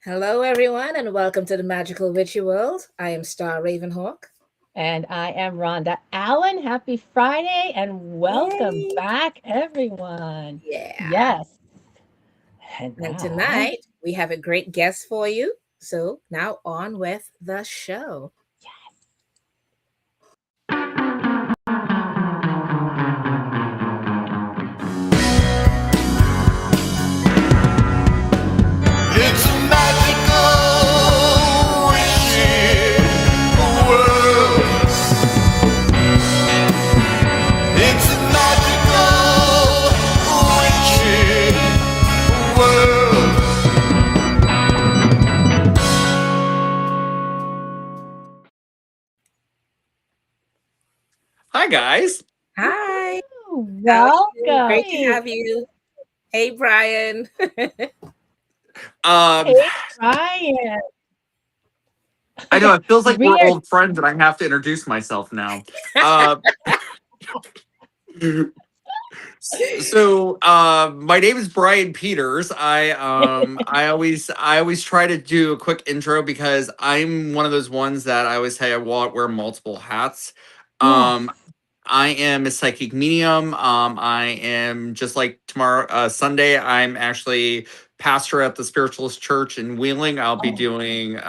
Hello, everyone, and welcome to the Magical Witchy World. I am Star Ravenhawk. And I am Rhonda Allen. Happy Friday and welcome Yay! back, everyone. Yeah. Yes. And And now, tonight we have a great guest for you. So now on with the show. It's a magical, witchy world. It's a magical, witchy world. Hi, guys. Hi. How are you? welcome. Great to have you. Hey, Bryan. Um, Hey, Bryan. I know it feels like we're We are, old friends, and I have to introduce myself now. Uh, my name is Brian Peters. I always try to do a quick intro because I'm one of those ones that I always say wear multiple hats. yes. Um, I am a psychic medium. I am just like tomorrow, Sunday. I'm actually pastor at the Spiritualist Church in Wheeling. I'll be Oh, doing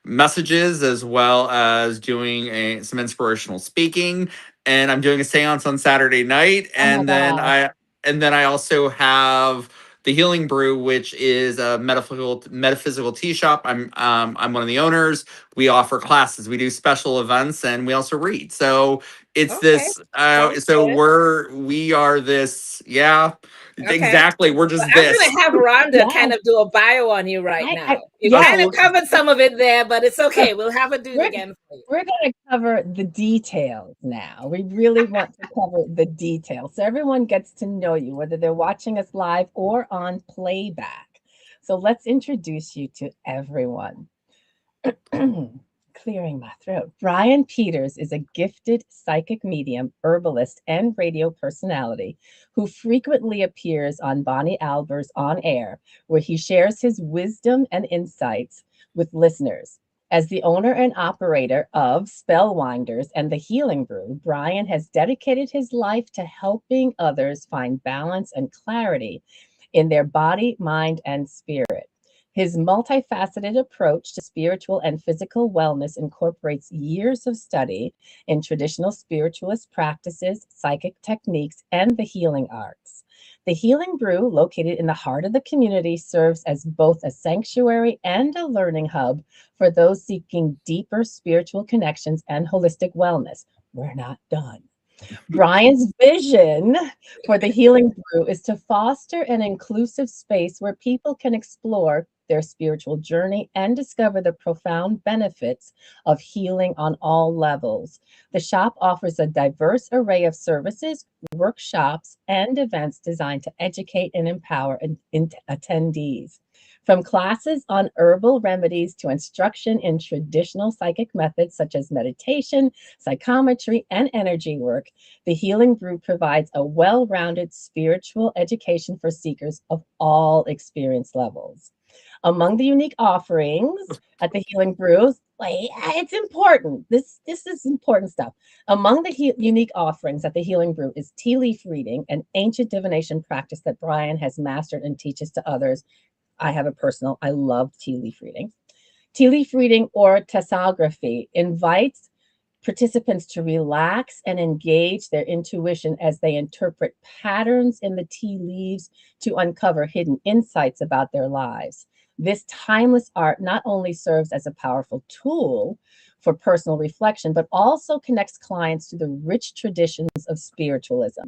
messages as well as doing some inspirational speaking, and I'm doing a séance on Saturday night, oh my gosh. and then I also have the Healing Brew, which is a metaphysical tea shop. I'm one of the owners. We offer classes, we do special events, and we also read. So it's Okay. this Sounds so good. we are this, yeah, Okay. exactly, we're Well, just I'm this. going to have Rhonda kind Yes. of do a bio on you right I now. You kind yes. of Absolutely. covered some of it there, but it's okay. We'll have her do it We're, again for you. we're going to cover the details now. We really want to cover the details so everyone gets to know you, whether they're watching us live or on playback. So let's introduce you to everyone. Clearing my throat. Bryan Peters is a gifted psychic medium, herbalist, and radio personality who frequently appears on Bonnie Alber's On Air, where he shares his wisdom and insights with listeners. As the owner and operator of Spellwinders and the Healing Brew, Bryan has dedicated his life to helping others find balance and clarity in their body, mind, and spirit. His multifaceted approach to spiritual and physical wellness incorporates years of study in traditional spiritualist practices, psychic techniques, and the healing arts. The Healing Brew, located in the heart of the community, serves as both a sanctuary and a learning hub for those seeking deeper spiritual connections and holistic wellness. We're not done. Bryan's vision for the Healing Brew is to foster an inclusive space where people can explore their spiritual journey and discover the profound benefits of healing on all levels. The shop offers a diverse array of services, workshops, and events designed to educate and empower attendees. From classes on herbal remedies to instruction in traditional psychic methods such as meditation, psychometry, and energy work, the Healing Brew provides a well rounded spiritual education for seekers of all experience levels. Among the unique offerings at the Healing Brews, wait, it's important. This is important stuff. Among the unique offerings at the Healing Brew is tea leaf reading, an ancient divination practice that Bryan has mastered and teaches to others. I love tea leaf reading. Tea leaf reading or tessography invites participants to relax and engage their intuition as they interpret patterns in the tea leaves to uncover hidden insights about their lives. This timeless art not only serves as a powerful tool for personal reflection, but also connects clients to the rich traditions of spiritualism.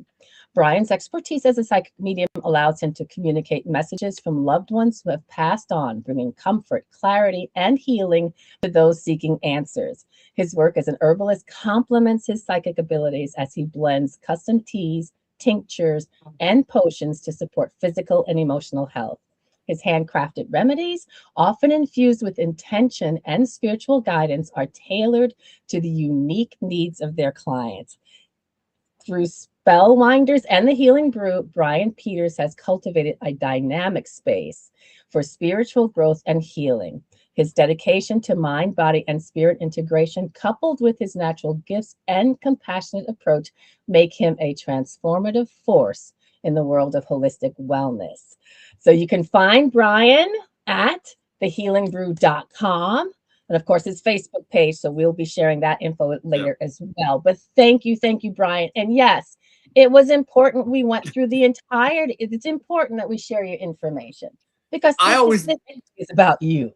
Bryan's expertise as a psychic medium allows him to communicate messages from loved ones who have passed on, bringing comfort, clarity, and healing to those seeking answers. His work as an herbalist complements his psychic abilities as he blends custom teas, tinctures, and potions to support physical and emotional health. His handcrafted remedies, often infused with intention and spiritual guidance, are tailored to the unique needs of their clients. Through Spellwinders and the Healing Brew, Bryan Peters has cultivated a dynamic space for spiritual growth and healing. His dedication to mind, body, and spirit integration, coupled with his natural gifts and compassionate approach, make him a transformative force in the world of holistic wellness. So you can find Bryan at thehealingbrew.com. And of course, his Facebook page. So we'll be sharing that info later as well. But thank you, Bryan. And yes, it was important. We went through the entirety. It's important that we share your information because I always this is about you.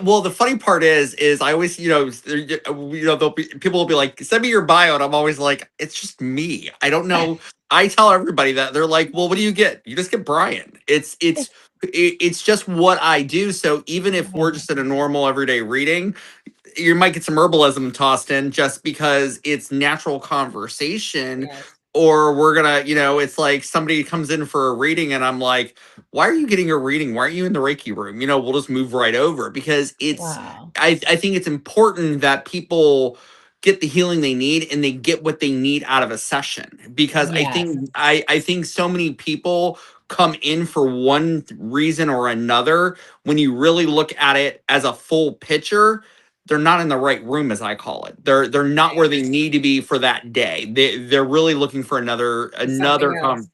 well, the funny part is I always, there'll be people will be like, send me your bio, and I'm always like, it's just me. I don't know. I tell everybody that. They're like, well, what do you get? You just get Bryan. It's just what I do. So even if we're just in a normal everyday reading, you might get some herbalism tossed in just because it's natural conversation. Yes. Or we're gonna, it's like somebody comes in for a reading and I'm like, why are you getting a reading? Why aren't you in the Reiki room? We'll just move right over because Wow. I think it's important that people get the healing they need and they get what they need out of a session. Because Yes. I think so many people come in for one reason or another. When you really look at it as a full picture, they're not in the right room, as I call it. They're not where they need to be for that day. They're really looking for another Something else.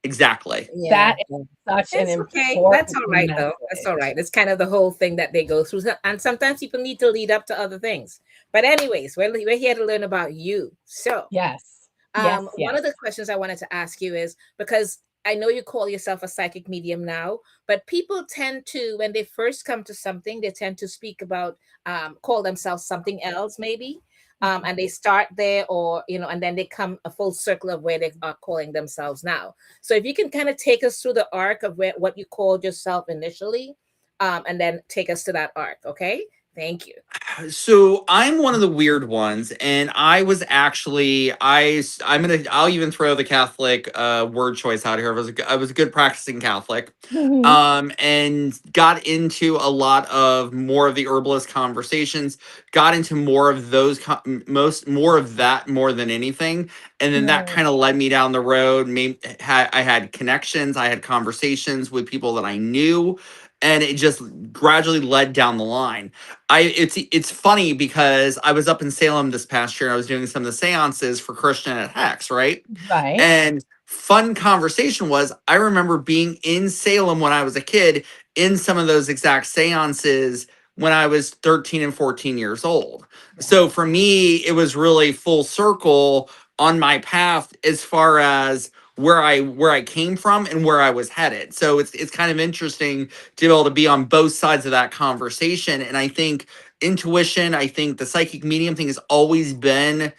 exactly. Yeah. That is such an It's okay. That's important all right, though. That's all message. right. It's kind of the whole thing that they go through. And sometimes people need to lead up to other things. But, anyways, we're here to learn about you. So, Yes. Yes. one of the questions I wanted to ask you is because I know you call yourself a psychic medium now, but people tend to, when they first come to something, they tend to speak about, call themselves something else, maybe. And they start there, or and then they come a full circle of where they are calling themselves now. So if you can kind of take us through the arc of what you called yourself initially, and then take us to that arc, okay? Thank you. So I'm one of the weird ones, and I was actually I'll even throw the Catholic word choice out here. I was a good practicing Catholic, Mhm. and got into a lot of more of the herbalist conversations. Got into more of those more of that more than anything, and then that Right. kind of led me down the road. I had connections, I had conversations with people that I knew, and it just gradually led down the line. It's funny because I was up in Salem this past year and I was doing some of the seances for Christian at Hex, right? Right. And fun conversation was I remember being in Salem when I was a kid in some of those exact seances when I was 13 and 14 years old. So for me, it was really full circle on my path as far as where I came from and where I was headed. So it's kind of interesting to be able to be on both sides of that conversation. And I think intuition, I think the psychic medium thing has always been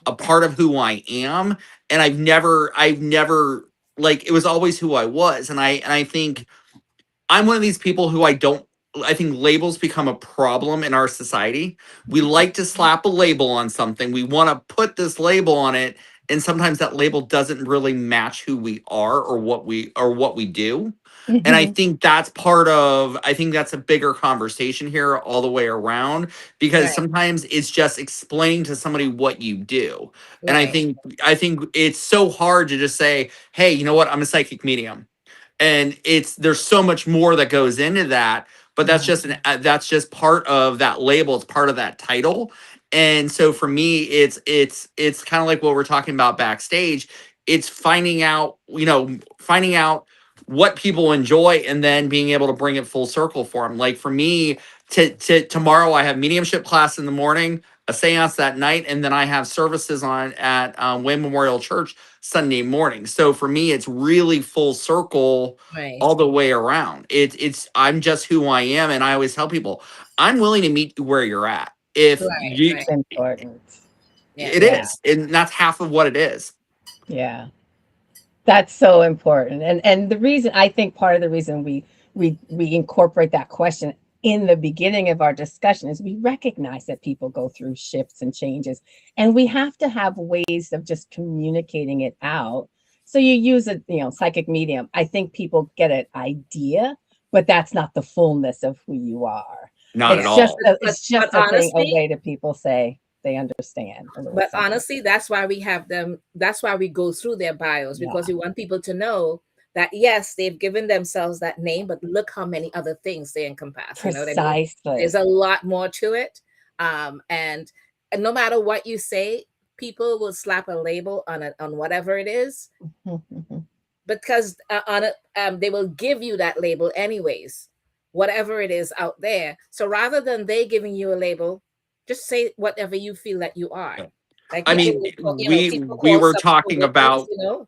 a part of who I am. And I've never like it was always who I was. And I think I'm one of these people who I think labels become a problem in our society. We like to slap a label on something. We want to put this label on it, and sometimes that label doesn't really match who we are or what we do. And Mhm. I think that's a bigger conversation here all the way around because Right, sometimes it's just explaining to somebody what you do. And I right, think I think it's so hard to just say, "Hey, you know what? I'm a psychic medium." And there's so much more that goes into that, but that's just part of that label. It's part of that title. And so for me, it's kind of like what we're talking about backstage. It's finding out what people enjoy and then being able to bring it full circle for them. Like for me, to tomorrow I have mediumship class in the morning, a seance that night, and then I have services on at Wayne Memorial Church Sunday morning. So for me, it's really full circle right, all the way around. It's I'm just who I am, and I always tell people I'm willing to meet you where you're at. If right, you, right. Important. Yeah. it Yeah. is, and that's half of what it is. Yeah. That's so important. And the reason I think part of the reason we incorporate that question in the beginning of our discussion is we recognize that people go through shifts and changes, and we have to have ways of just communicating it out. So you use a psychic medium. I think people get an idea, but that's not the fullness of who you are. Not at It's just Yeah. all. a, But it's just a thing, a honestly, way to people say. they understand a little But something. honestly, that's why we have them. That's why we go through their bios, Yeah. because we want people to know that yes, they've given themselves that name, but look how many other things they encompass. You know what I mean? Precisely. There's a lot more to it. And no matter what you say, people will slap a label on it, on whatever it is, Mhm. because on it, they will give you that label anyways, whatever it is out there. So rather than they giving you a label, just say whatever you feel that you are. Like I people, mean, people we call were some people talking witches, about,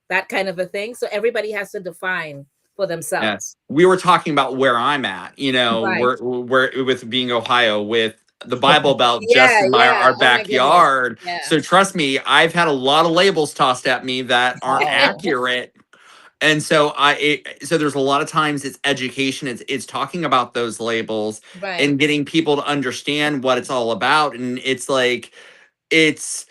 that kind of a thing. So everybody has to define for yeah, themselves. we were talking about where I'm at, Right. where with being Ohio, with the Bible Belt just Yeah, in yeah. our Oh my goodness. backyard. Yeah. So trust me, I've had a lot of labels tossed at me that aren't Oh, accurate. And so so there's a lot of times it's education, it's talking about those labels Right. and getting people to understand what it's all about. And it's like, it's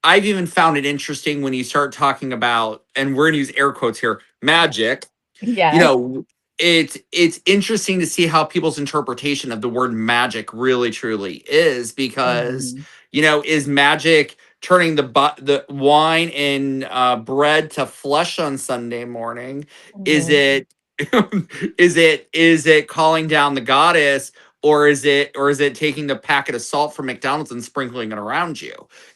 I've even found it interesting when you start talking about, and we're gonna use air quotes here, magic. You yes. know, it's interesting to see how people's interpretation of the word magic really truly is, because Mhm. is magic turning the wine and bread to flesh on Sunday morning? Is Mhm. it is it calling down the goddess, or is it taking the packet of salt from McDonald's and sprinkling it around you?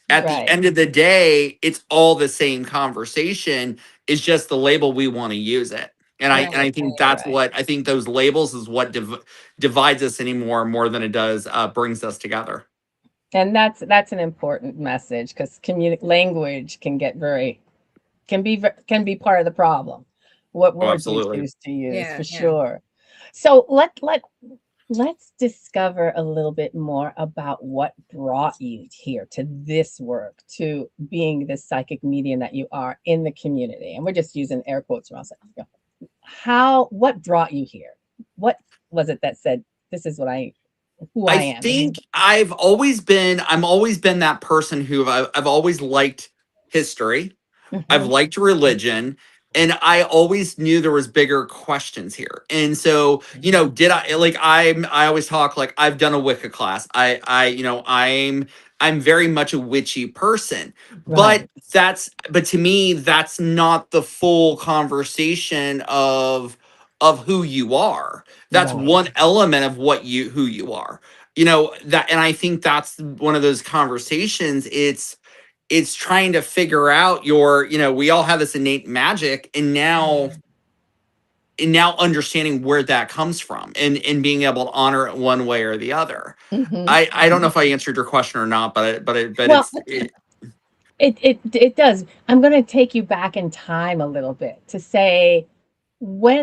At the Right. end of the day, it's all the same conversation. It's just the label we want to use it. And I Right. and I think Right. that's Right. what I think those labels is what divides us anymore more than it does brings us together. And that's an important message, because language can be part of the problem. What Oh, words we absolutely. choose to use, Yeah. for Yeah. sure. So let's discover a little bit more about what brought you here to this work, to being this psychic medium that you are in the community. And we're just using air quotes around. What brought you here? What was it that said, this is who I I am? think I'm always been that person who I've always liked history. I've Mhm. liked religion, and I always knew there was bigger questions here. And so, did I always talk like I've done a Wicca class. I'm very much a witchy person. But Right. but to me, that's not the full conversation of who you are. That's Right. one element of who you are. And I think that's one of those conversations. It's trying to figure out we all have this innate magic, and now understanding where that comes from, and being able to honor it one way or the other. Mhm. I don't know if I answered your question or not, but Well, it, it does. I'm going to take you back in time a little bit to say,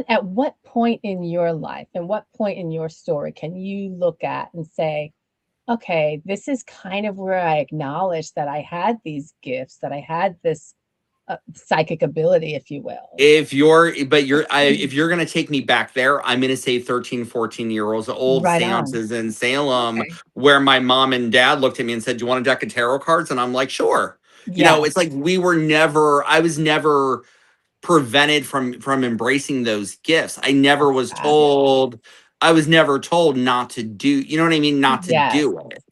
at what point in your life and what point in your story can you look at and say, okay, this is kind of where I acknowledged that I had these gifts, that I had this psychic ability, if you will. if you're gonna take me back there, I'm gonna say 13, 14 year olds old Right on. seances in Salem, Okay. where my mom and dad looked at me and said, "Do you want a deck of tarot cards?" And I'm like, "Sure." It's Yes. like I was never prevented from embracing those gifts. That's fabulous. I was never told not to do, you know what I mean? Not to Yes. do it.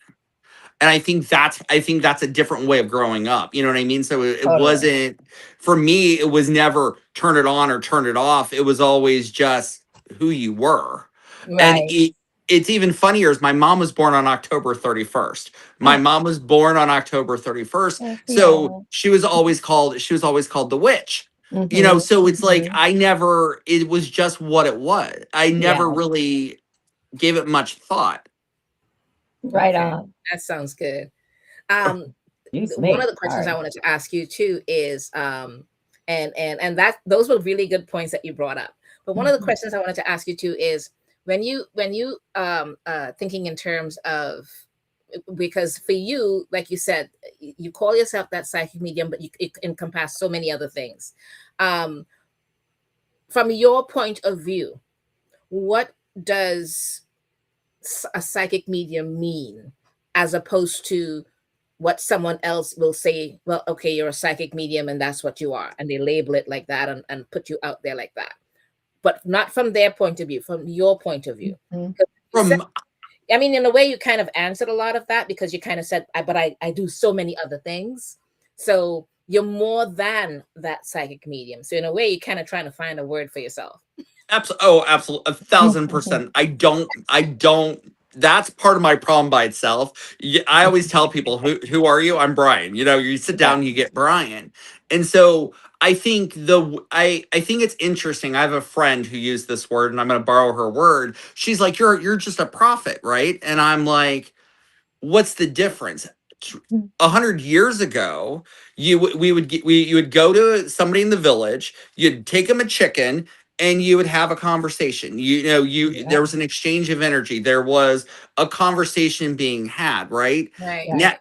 And I think that's a different way of growing up. You know what I mean? So it Totally. wasn't, for me, it was never turn it on or turn it off. It was always just who you were. And Right. it's even funnier is my mom was born on October 31st. My Ah, mom was born on October 31st. yes, we So all. she was always called the witch. Mhm. So it's like Mhm. it was just what it was. I never Yeah. really gave it much thought. Right Okay. on. That sounds good. Um, Excuse one of me. the questions I Sorry. wanted to ask you too is, and that those were really good points that you brought up. But one of the Mhm. questions I wanted to ask you too is, when you thinking in terms of, because for you, like you said, you call yourself that psychic medium, but it encompass so many other things. Um, from your point of view, what does a psychic medium mean, as opposed to what someone else will say, well, okay, you're a psychic medium and that's what you are, and they label it like that, and put you out there like that, but not from their point of view, from your point of view. Mhm. 'Cause you said, From I mean, in a way, you kind of answered a lot of that because you kind of said, but I do so many other things. So you're more than that psychic medium. So in a way, you're kind of trying to find a word for yourself. Absolutely. Oh, absolutely. 1,000%. I don't. That's part of my problem by itself. I always tell people, who are you? I'm Brian. You sit Yeah. down, you get Brian. And so I think I think it's interesting. I have a friend who used this word, and I'm going to borrow her word. She's like, you're just a prophet, right? And I'm like, what's the difference? 100 years ago, you would go to somebody in the village, you'd take them a chicken, and you would have a conversation. Yeah. There was an exchange of energy. There was a conversation being had, right? Right, Yeah. Now, right,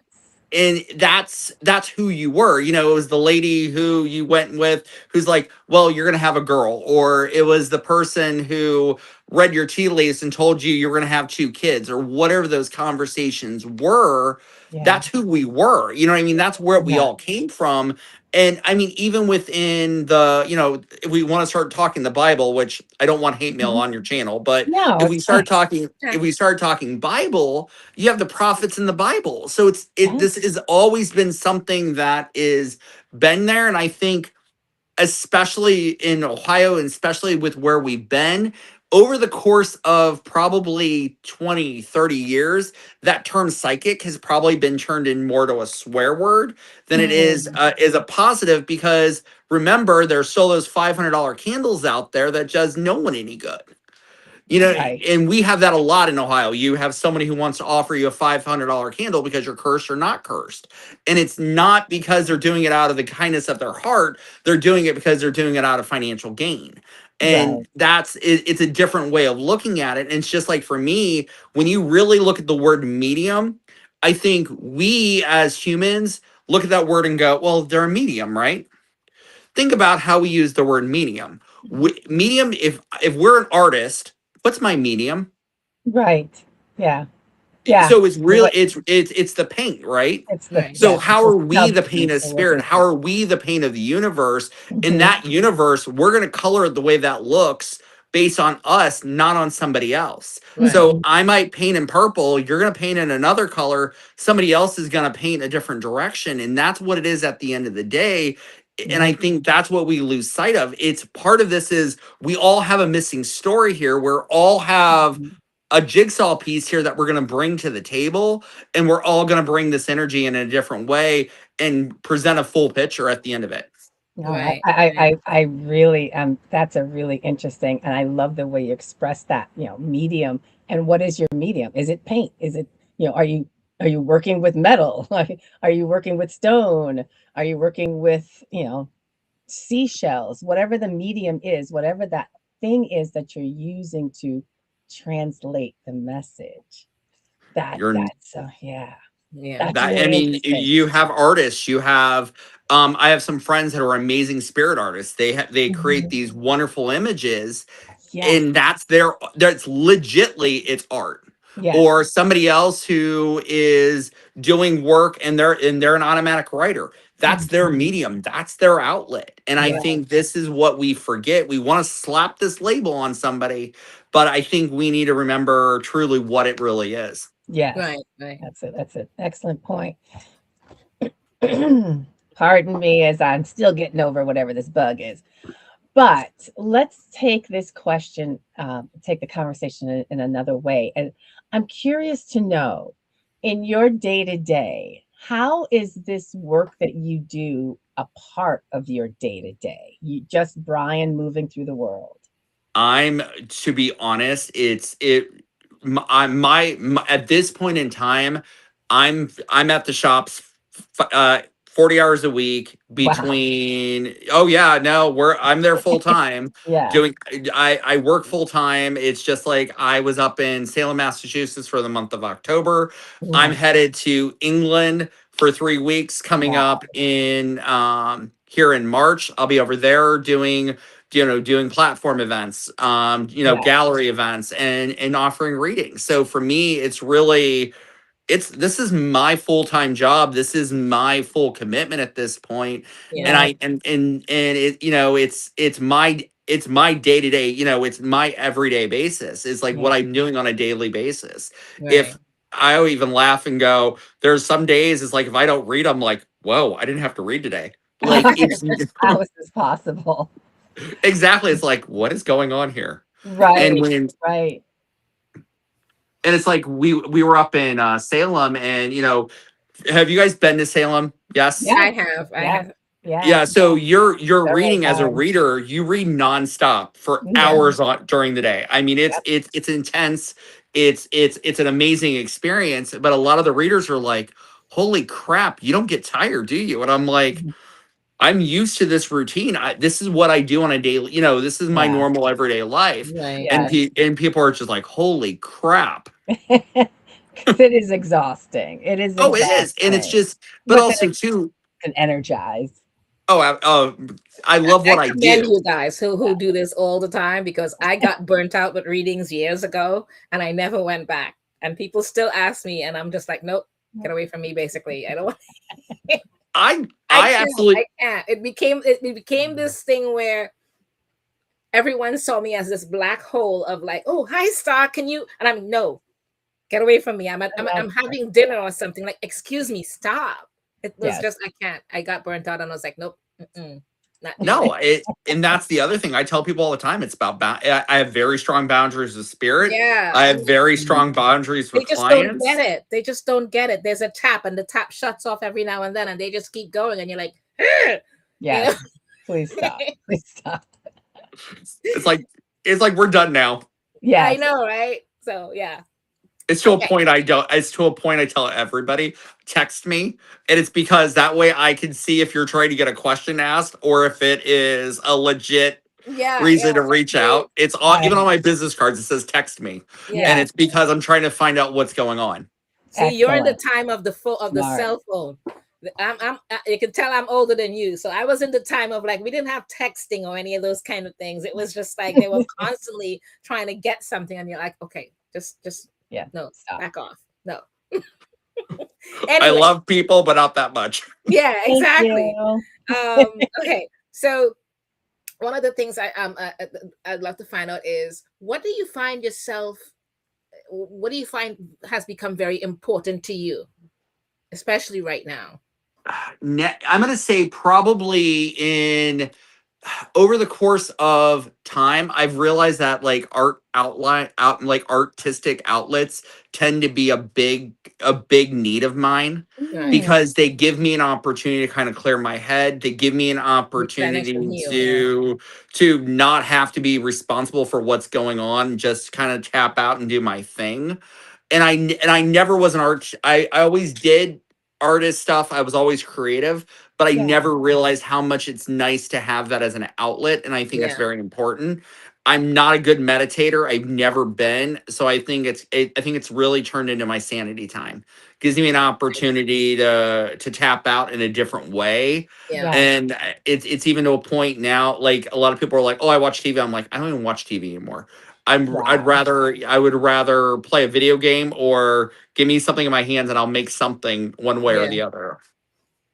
and that's who you were. It was the lady who you went with who's like, well, you're gonna have a girl, or it was the person who read your tea leaves and told you you were gonna have two kids, or whatever those conversations were. Yeah. That's who we were. You know what I mean? That's where we Yeah. all came from. And I mean, even within if we want to start talking the Bible, which I don't want hate mail Mhm. on your channel, but No, if it's we start fine. talking, yeah, if we start talking Bible, you have the prophets in the Bible. So this Yes. has always been something that is been there. And I think especially in Ohio, and especially with where we've been over the course of probably 20, 30 years, that term psychic has probably been turned in more to a swear word than it Mm. is a positive, because remember, there's still those $500 candles out there that does no one any good. Right. And we have that a lot in Ohio. You have somebody who wants to offer you a $500 candle because you're cursed or not cursed. And it's not because they're doing it out of the kindness of their heart. They're doing it because they're doing it out of financial gain. Right. And it's a different way of looking at it. And it's just like, for me, when you really look at the word medium, I think we as humans look at that word and go, well, they're a medium, right? Think about how we use the word medium. Medium, if we're an artist, what's my medium? Right. Yeah. Yeah. So it's You're really right. it's the paint, right? It's the, right, So yes, it's how the are we the paint of substance or spirit? whatever. How are we the paint of the universe? In Mhm. that universe, we're going to color it the way that looks based on us, not on somebody else. right, So Mhm. I might paint in purple, you're going to paint in another color, somebody else is going to paint a different direction, and that's what it is at the end of the day. And Yeah. I think that's what we lose sight of. It's part of this is we all have a missing story here. We're all have Mhm. a jigsaw piece here that we're going to bring to the table, and we're all going to bring this energy in a different way and present a full picture at the end of it. No, right, right, I really that's a really interesting, and I love the way you express that, medium. And what is your medium? Is it paint? Is it, are you working with metal? Are you working with stone? Are you working with, seashells? Whatever the medium is, whatever that thing is that you're using to translate the message. You're That's yeah, yeah, that's that I really mean, interesting. you have artists, you have I have some friends that are amazing spirit artists. They create Mhm. these wonderful images, Yes, and that's legitly it's art. yes, Or somebody else who is doing work, and they're an automatic writer. That's their mhm, medium, that's their outlet. And I yeah, think this is what we forget. We want to slap this label on somebody, but I think we need to remember truly what it really is. yes. right, right. That's an excellent point. Pardon me as I'm still getting over whatever this bug is. But let's take this question, take the conversation in another way. And I'm curious to know, in your day to day, how is this work that you do a part of your day to day? You just Brian moving through the world. I'm to be honest, it's it my at this point in time, I'm at the shops 40 hours a week Wow. between, oh yeah, no, I'm there full time Yeah. doing, I work full time. It's just like I was up in Salem, Massachusetts for the month of October. I'm Wow. headed to England for 3 weeks coming Wow. up in here in March. I'll be over there doing platform events, Yeah. gallery events, and offering readings. So for me, it's really, this is my full-time job. This is my full commitment at this point. And Yeah, Right. I and it, it's my it's my day-to-day, it's my everyday basis. It's like what Yeah. I'm doing on a daily basis. Right. If I even laugh and go, there's some days it's like if I don't read, I'm like, whoa, I didn't have to read today. Like it's How is this possible? exactly, it's like, what is going on here? And Right, when right. and it's like we were up in Salem, and have you guys been to Salem? Yes. Yes, I have. I yes, have. yes. Yeah, so you're Several reading as a times. reader, you read nonstop for Yeah. hours during the day. I mean, Yep. it's intense. It's an amazing experience, but a lot of the readers are like, "Holy crap, you don't get tired, do you?" And I'm like, Mhm. "I'm used to this routine. This is what I do on a daily, this is my Yeah. normal everyday life." Right. And Yes. people are just like, "Holy crap." 'Cause it is exhausting. It is Oh, it is. And it's exhausting. just but But then also too, it's energized. oh, I love I what I commend do. you guys who do this all the time, because I got burnt out with readings years ago and I never went back. And people still ask me, and I'm just like, nope, get away from me. Basically, I don't want. I I I can't. I absolutely can't. It became this thing where everyone saw me as this black hole of like, oh, hi, Star, can you? And I'm no, get away from me. I love I'm that. having dinner or something. Like, excuse me, stop. It was Yes. just I can't. I got burnt out, and I was like, nope, not doing No, it. and that's the other thing I tell people all the time. It's about I have very strong boundaries with spirit. Yeah, I have very strong boundaries they with just don't get clients. it. They just don't get it. There's a tap, and the tap shuts off every now and then, and they just keep going, and you're like, "Ugh," you know. Yes. Please stop. Please stop. It's like we're done now. I Yes. know, right? So yeah. It's to a Okay. point I don't. It's to a point I tell everybody, text me, and it's because that way I can see if you're trying to get a question asked or if it is a legit Yeah, yeah. reason to reach out. It's all even Right. on my business cards. It says text me, and Yeah. Yes. it's because I'm trying to find out what's going on. See, you're in the Excellent. time of the Smart. cell phone. You can tell I'm older than you. So I was in the time of like we didn't have texting or any of those kind of things. It was just like they were constantly trying to get something, and you're like, okay, just Yeah. no, Stop. back off. No. I Anyway, love people, but not that much. yeah, Thank exactly. you. Okay, so one of the things I'd love to find out is what do you find yourself? What do you find has become very important to you, especially right now? I'm going to say probably in over the course of time, I've realized that like like artistic outlets tend to be a big need of mine Right. Mm. because they give me an opportunity to kind of clear my head. They give me an Replenish and opportunity heal. Yeah. to not have to be responsible for what's going on, just kind of tap out and do my thing. And I never was an art. I always did artist stuff. I was always creative, but I Yeah. never realized how much it's nice to have that as an outlet. And I think that's Yeah. very important. I'm not a good meditator. I've never been. So I think it's really turned into my sanity time. Gives me an Nice. opportunity to tap out in a different way. Yeah. Yes. And it's even to a point now, like a lot of people are like, oh, I watch TV. I'm like, I don't even watch TV anymore. Wow. I would rather play a video game or give me something in my hands and I'll make something one way or Yeah. the other.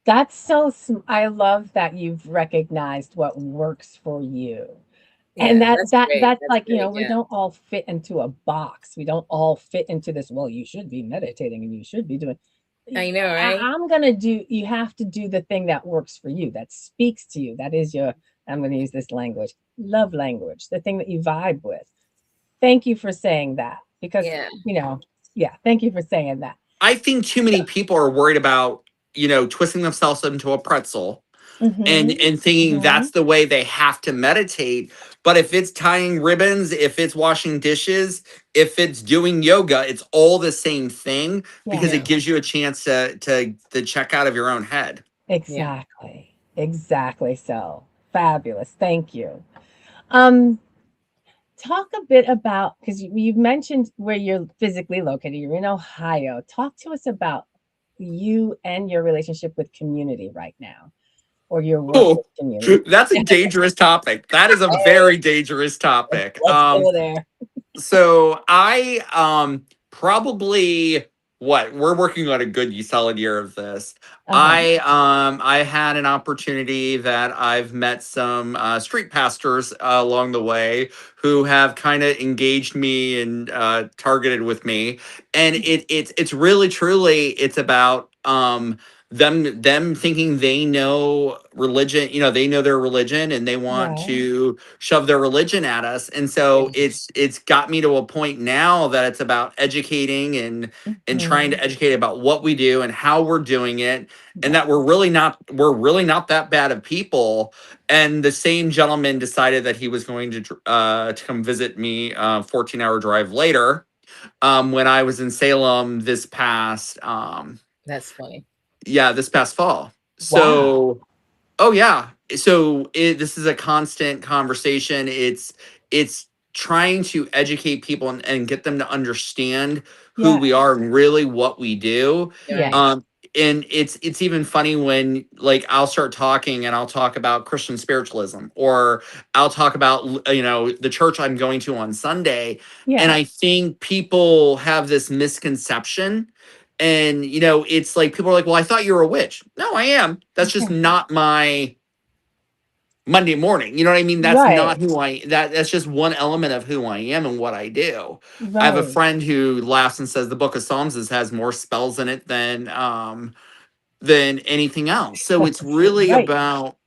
That's so I love that you've recognized what works for you. And Yeah. That's great. that's That's like, great. we Yeah. don't all fit into a box. We don't all fit into this, well, you should be meditating and you should be doing. I know, right? I'm gonna do, you have to do the thing that works for you, that speaks to you. That is your, I'm gonna use this language, love language, the thing that you vibe with. Thank you for saying that because, Yeah. yeah, thank you for saying that. I think too many people are worried about, twisting themselves into a pretzel and Mhm. thinking Mhm. that's the way they have to meditate. But if it's tying ribbons, if it's washing dishes, if it's doing yoga, it's all the same thing because Yeah, it Yeah. gives you a chance to check out of your own head. Yeah. exactly. Exactly so. Fabulous. Thank you. Um, Talk a bit about, because you've mentioned where you're physically located. You're in Ohio. Talk to us about you and your relationship with community right now, or your work Oh, with community. that's a dangerous topic. That is a very dangerous topic. Let's go there. So I probably what we're working on a good solid year of this. Uh-huh. I had an opportunity that I've met some street pastors along the way who have kind of engaged me and targeted with me, and it's really truly it's about them thinking they know religion, they know their religion, and they want Right. to shove their religion at us. And so Yeah. it's got me to a point now that it's about educating and trying Mhm. to educate about what we do and how we're doing it, and Yeah. that we're really not that bad of people. And the same gentleman decided that he was going to come visit me 14-hour drive later, when I was in Salem That's funny. this past fall. Wow. So, oh yeah. So this is a constant conversation. It's trying to educate people and get them to understand who we Yes. are and really what we do. Yes. Right. And it's even funny when, like, I'll start talking and I'll talk about Christian spiritualism, or I'll talk about the church I'm going to on Sunday. And Yes. I think people have this misconception, and it's like people are like, well, I thought you were a witch. No, I am. That's just not my Monday morning. You know what I mean? That's Right. not that's just one element of who I am and what I do. I have a Right. friend who laughs and says the book of Psalms has more spells in it than anything else. So it's really Right. about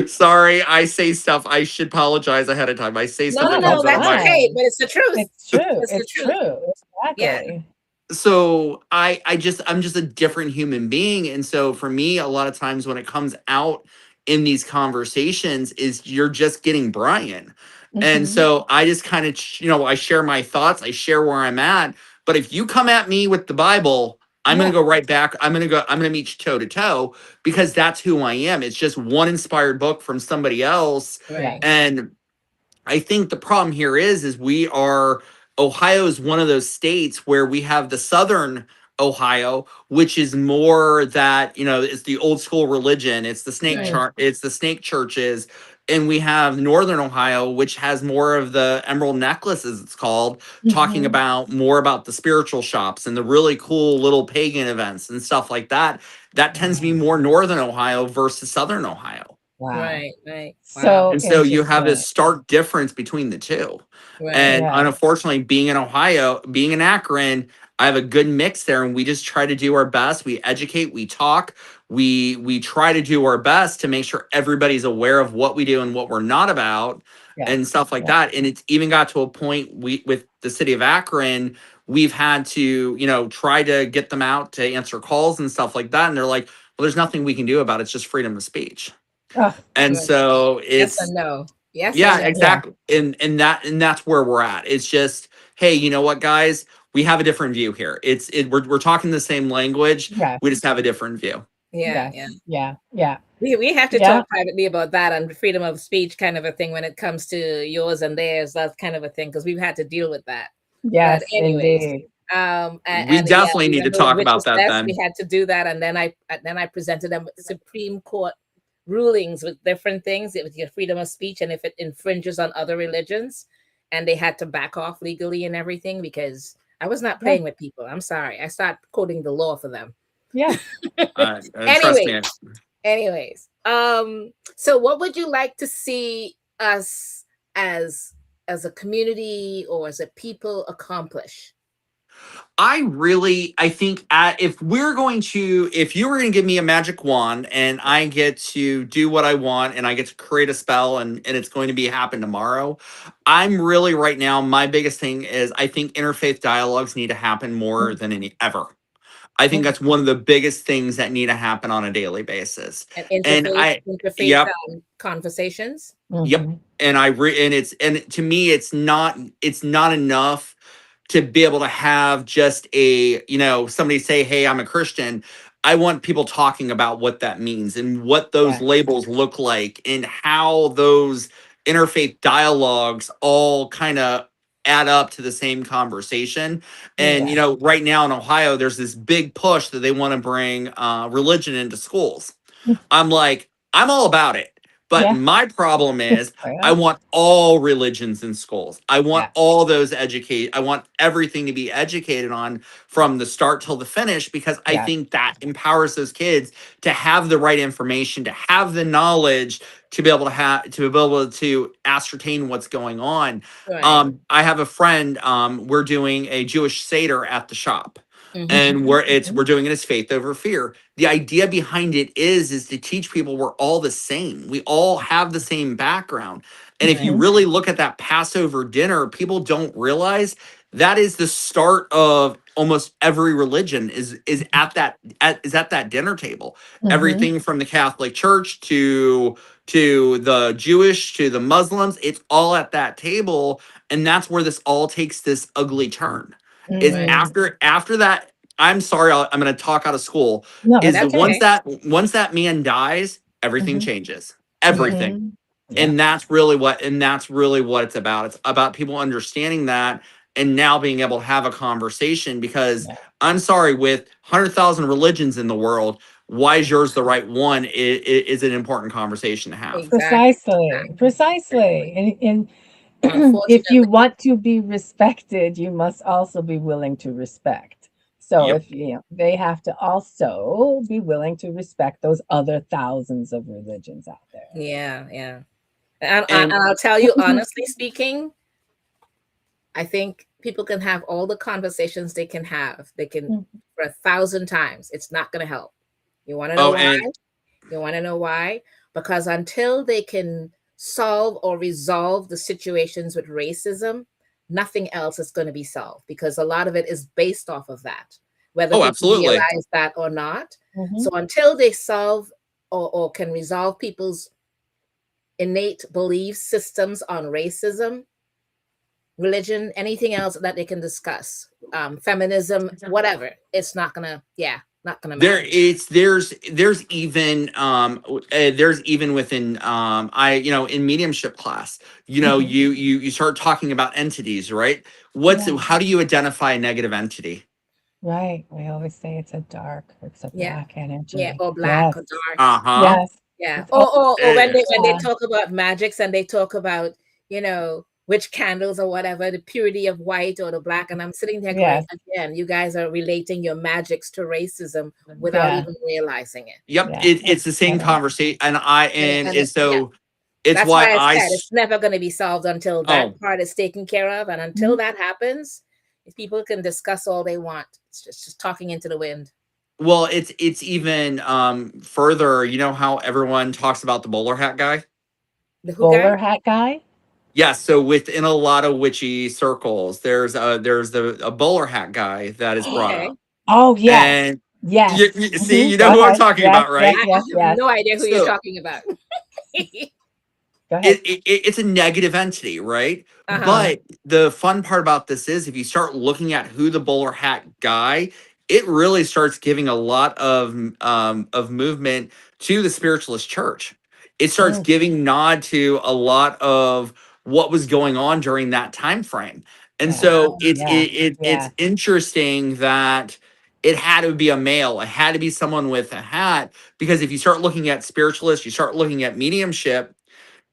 sorry, I say stuff. I should apologize ahead of time. I say No, stuff no, that No, no, comes that's out of that's my okay. fine. But it's the truth. It's true. It's the It's truth. true. Yeah. Exactly. so I'm just a different human being. And so for me, a lot of times when it comes out in these conversations is you're just getting Brian. And Hmm. so I just kind of I share my thoughts, I share where I'm at. But if you come at me with the Bible, I'm going Yeah. to go right back. I'm going to meet you toe to toe, because that's who I am. It's just one inspired book from somebody else. Right. Yes. And I think the problem here is Ohio is one of those states where we have the Southern Ohio, which is more that, it's the old school religion. It's the Right. it's the snake churches. And we have Northern Ohio, which has more of the emerald necklaces, it's called, talking Hmm. about more about the spiritual shops and the really cool little pagan events and stuff like that. That tends to be more Northern Ohio versus Southern Ohio. Wow. Right. Right. Wow. So And so you have interesting. this stark difference between the two. Right. And Yes. unfortunately, being in Ohio, being in Akron, I have a good mix there, and we just try to do our best. We educate, we talk, we try to do our best to make sure everybody's aware of what we do and what we're not about, Yes. and stuff like Yes. that. And it's even got to a point with the city of Akron, we've had to, try to get them out to answer calls and stuff like that. And they're like, well, there's nothing we can do about it. It's just freedom of speech. Oh, And Right. so Yes or it's no. Yes or yeah, no. yeah. exactly. And that's where we're at. It's just, hey, you know what, guys? We have a different view here. We're talking the same language. Yes. We just have a different view. Yeah. Yes. Yeah. Yeah. Yeah. We have to Yeah. talk privately about that and freedom of speech kind of a thing when it comes to yours and theirs. That's kind of a thing because we've had to deal with that. But Yes, anyways, indeed. We and yeah, definitely we need were to doing talk about witches that fest. We then. had to do that, and then I presented them with Supreme Court rulings with different things. It was your freedom of speech, and if it infringes on other religions, and they had to back off legally and everything because I was not Yeah. playing with people. I'm sorry. I started quoting the law for them. Yeah. Trust Anyway, me. anyways, so what would you like to see us as a community or as a people accomplish? I think if you were going to give me a magic wand and I get to do what I want and I get to create a spell and it's going to be happen tomorrow, I'm really right now, my biggest thing is I think interfaith dialogues need to happen more than any ever. I think that's one of the biggest things that need to happen on a daily basis. And And interfaith yep, conversations. yep. Hmm. And to me, it's not enough to be able to have just somebody say, hey, I'm a Christian. I want people talking about what that means and what those Yeah. labels look like and how those interfaith dialogues all kind of add up to the same conversation. And Yeah. right now in Ohio, there's this big push that they want to bring religion into schools. I'm like, I'm all about it. But Yeah. my problem is I Well, want all religions in schools. I want yeah. all those educate. I want everything to be educated on from the start till the finish, because I Yeah. think that empowers those kids to have the right information, to have the knowledge, to be able to ascertain what's going on. Right. I have a friend. We're doing a Jewish Seder at the shop, Mm-hmm. and we're doing it as faith over fear. The idea behind it is to teach people we're all the same. We all have the same background. And if you Mhm. really look at that Passover dinner, people don't realize that is the start of almost every religion is at that dinner table. Mhm. Everything from the Catholic Church to the Jewish to the Muslims, it's all at that table, and that's where this all takes this ugly turn. Is Right. Mm. after that, I'm sorry, I'm going to talk out of school. No, Is that's That's that okay. okay. once that man dies, everything Mhm. changes. Yeah. Everything. Mhm. Yeah. And that's really what it's about. It's about people understanding that and now being able to have a conversation, because Yeah. I'm sorry, with 100,000 religions in the world, why is yours the right one is an important conversation to have. Exactly. Precisely. Exactly. Precisely. And if you Unfortunately. want to be respected, you must also be willing to respect. So Yep. if they have to also be willing to respect those other thousands of religions out there. Yeah. Yeah. And And I'll tell you, honestly speaking, I think people can have all the conversations they can have. They can for 1,000 times. It's not going to help. You want to know oh, why? and You want to know why? Because until they can solve or resolve the situations with racism, nothing else is going to be solved, because a lot of it is based off of that, whether oh, people absolutely. realize that or not. So Mhm. until they solve or can resolve people's innate belief systems on racism, religion, anything else that they can discuss, feminism, whatever, it's not gonna, yeah, not gonna There matter. it's there's even within in mediumship class, Mhm. you start talking about entities, right? Yeah. How do you identify a negative entity? Right. We always say it's a Yeah, black yeah, energy. or black or Yes. dark. Uh-huh. Yes. Yeah. It's all Or Eh, when they yeah. talk about magics and they talk about, witch candles or whatever, the purity of white or the black. And I'm sitting there going, Yes. again, you guys are relating your magics to racism without Yeah. even realizing it. yep, Yeah. it's the same Funny. conversation, And, and and it's yeah, so it's that's why why I said it's never going to be solved until that oh part is taken care of. And until Mhm. that happens, if people can discuss all they want. It's just talking into the wind. well, it's even further. You know how everyone talks about the bowler hat guy? The who guy? Bowler hat guy? Yeah, so within a lot of witchy circles, there's a bowler hat guy that is brought Okay. up. Oh, yes. And Yes. you see, Mhm. you Go know who I'm ahead. talking Yes, about, yes, right? I yes, have yes. no idea who you're So talking about. Go ahead. it's a negative entity, right? Uh-huh. Mhm. But the fun part about this is if you start looking at who the bowler hat guy, it really starts giving a lot of movement to the spiritualist church. It starts Mm. giving nod to a lot of what was going on during that time frame. And Yeah. so Wow. Yeah. it's Yeah. interesting that it had to be a male, it had to be someone with a hat, because if you start looking at spiritualists, you start looking at mediumship,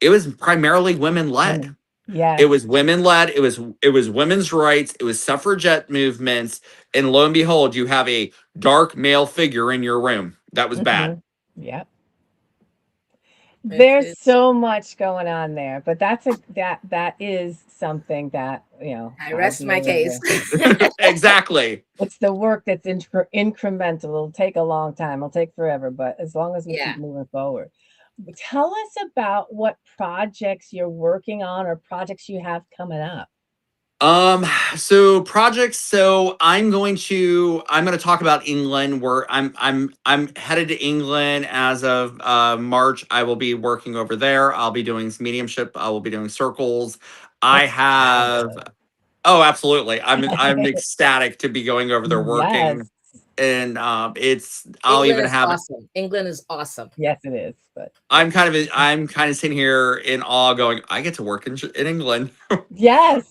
it was primarily women led. Women. It Yes. was women led. It was women's rights. It was suffragette movements. And lo and behold, you have a dark male figure in your room. That was bad. Mhm. Yep. It's There's it's so much going on there, but that is something that, I I rest deal my case. with. Exactly. It's the work that's incremental. It'll take a long time. It'll take forever, but as long as we Yeah. keep moving forward. Tell us about what projects you're working on or projects you have coming up. Um, so projects. So I'm going to talk about England, where I'm headed to England as of March. I will be working over there. I'll be doing some mediumship. I will be doing circles. I That's have fabulous. Oh, absolutely. I'm ecstatic to be going over there Yes. working, and it's I'll England even is have it. awesome. England is awesome. Yes, it is. But yes. I'm kind of sitting here in awe, going, I get to work in England. Yes.